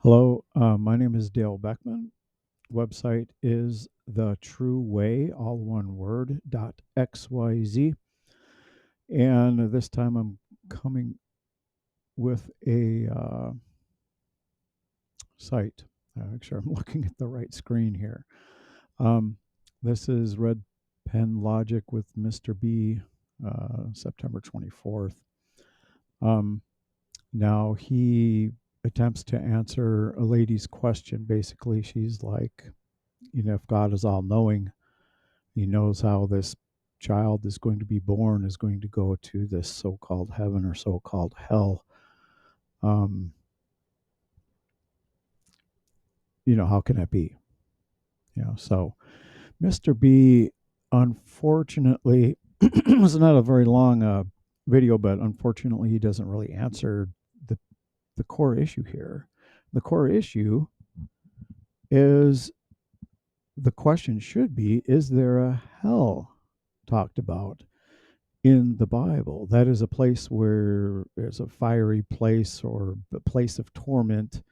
Hello, my name is Dale Beckman. Website is The True Way, all one word, .xyz. And this time I'm coming with a site. Make sure I'm looking at the right screen here. Um, this is Red Pen Logic with Mr. B, September 24th. Um, Now he attempts to answer a lady's question. Basically, she's like, if God is all knowing, he knows how this child is going to be born, is going to go to this so called heaven or so called hell. Um, how can that be? So Mr. B, unfortunately, was not a very long video, but unfortunately, he doesn't really answer the, the core issue here. The core issue is the question should be, is there a hell talked about in the Bible? That is a place where there's a fiery place or a place of torment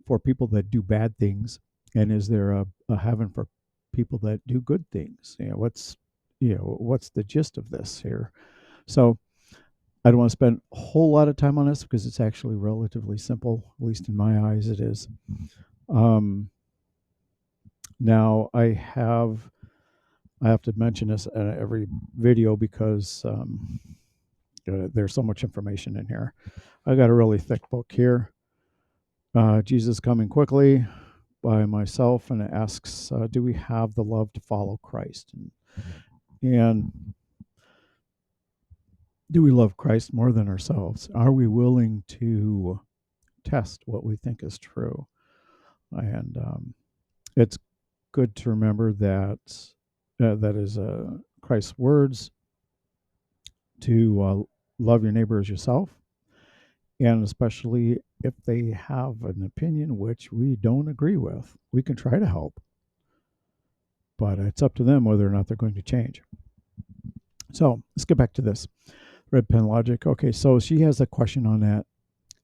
for people that do bad things. And is there a heaven for people that do good things? What's the gist of this here? So I don't want to spend a whole lot of time on this because it's actually relatively simple, at least in my eyes it is. Um, Now I have to mention this in every video because there's so much information in here. I got a really thick book here, Jesus Coming Quickly, by myself, and it asks, do we have the love to follow Christ? And do we love Christ more than ourselves? Are we willing to test what we think is true? And it's good to remember that that is Christ's words to love your neighbor as yourself, and especially if they have an opinion which we don't agree with, we can try to help, but it's up to them whether or not they're going to change. So let's get back to this red pen logic. Okay, so she has a question on that.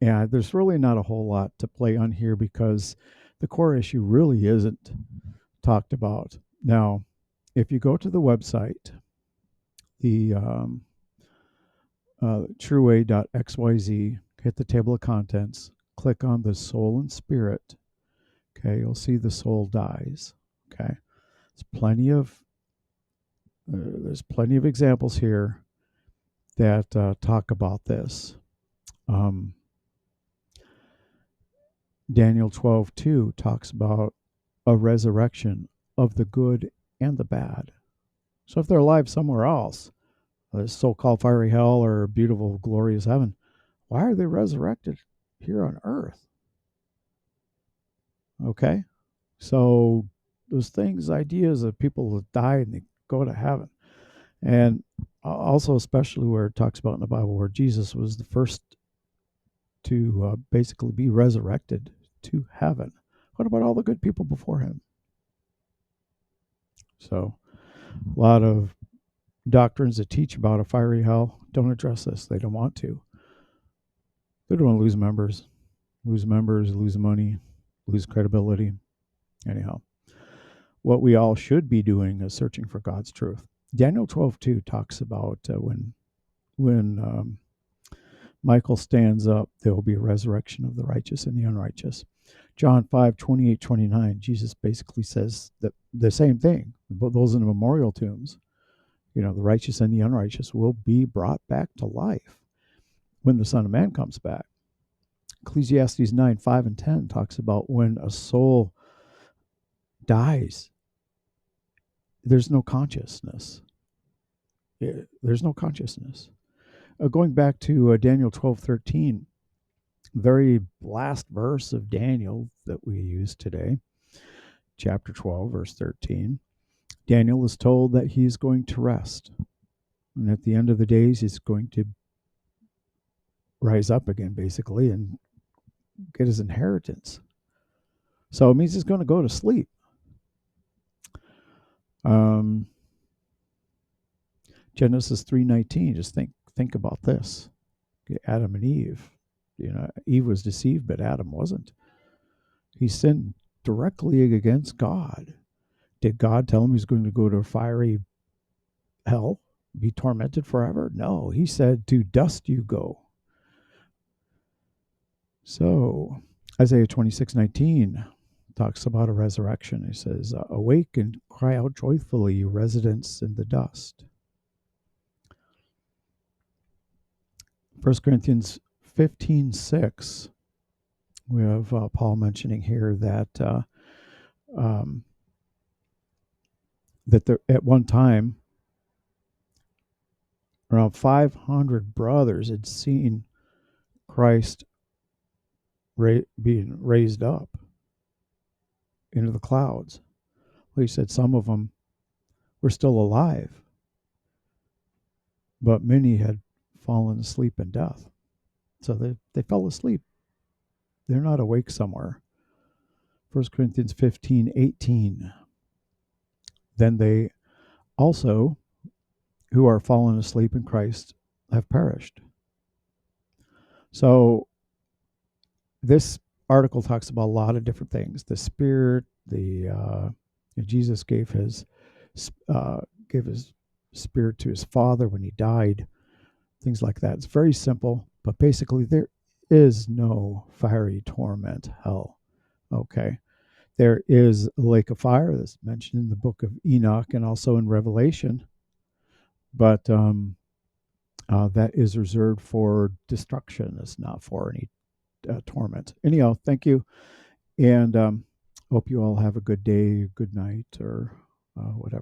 Yeah, there's really not a whole lot to play on here because the core issue really isn't talked about. Now, if you go to the website, the trueway.xyz, hit the table of contents, click on the soul and spirit. Okay, you'll see the soul dies. Okay, there's plenty of examples here that talk about this. Um, Daniel 12:2 talks about a resurrection of the good and the bad. So if they're alive somewhere else, this so-called fiery hell or beautiful, glorious heaven, why are they resurrected here on earth? Okay, so those things, ideas of people that die and they go to heaven, and also especially where it talks about in the Bible where Jesus was the first to basically be resurrected to heaven. What about all the good people before him? So a lot of doctrines that teach about a fiery hell don't address this. They don't want to. They don't want to lose members, lose money, lose credibility. Anyhow, what we all should be doing is searching for God's truth. Daniel 12:2 talks about when Michael stands up, there will be a resurrection of the righteous and the unrighteous. John 5:28-29, Jesus basically says that the same thing. But those in the memorial tombs, the righteous and the unrighteous will be brought back to life when the Son of Man comes back. Ecclesiastes 9:5 and 10 talks about when a soul dies, there's no consciousness. There's no consciousness. Going back to Daniel 12:13, very last verse of Daniel that we use today, chapter 12, verse 13. Daniel is told that he's going to rest. And at the end of the days, he's going to rise up again, basically, and get his inheritance. So it means he's going to go to sleep. Um, Genesis 3:19. Just think about this. Adam and Eve. Eve was deceived, but Adam wasn't. He sinned directly against God. Did God tell him he's going to go to a fiery hell, be tormented forever? No, he said, to dust you go. So Isaiah 26:19 talks about a resurrection. He says, awake and cry out joyfully, you residents in the dust. 1 Corinthians 15:6, we have Paul mentioning here that that there, at one time, around 500 brothers had seen Christ being raised up into the clouds. Well, he said some of them were still alive, but many had fallen asleep in death. So they fell asleep. They're not awake somewhere. 1 Corinthians 15:18. Then they also, who are fallen asleep in Christ, have perished. So this article talks about a lot of different things. The Spirit, Jesus gave his Spirit to his Father when he died, things like that. It's very simple, but basically there is no fiery torment, hell. Okay. There is a lake of fire that's mentioned in the book of Enoch and also in Revelation, but that is reserved for destruction. It's not for any torment. Anyhow, thank you, and hope you all have a good day, good night, or whatever.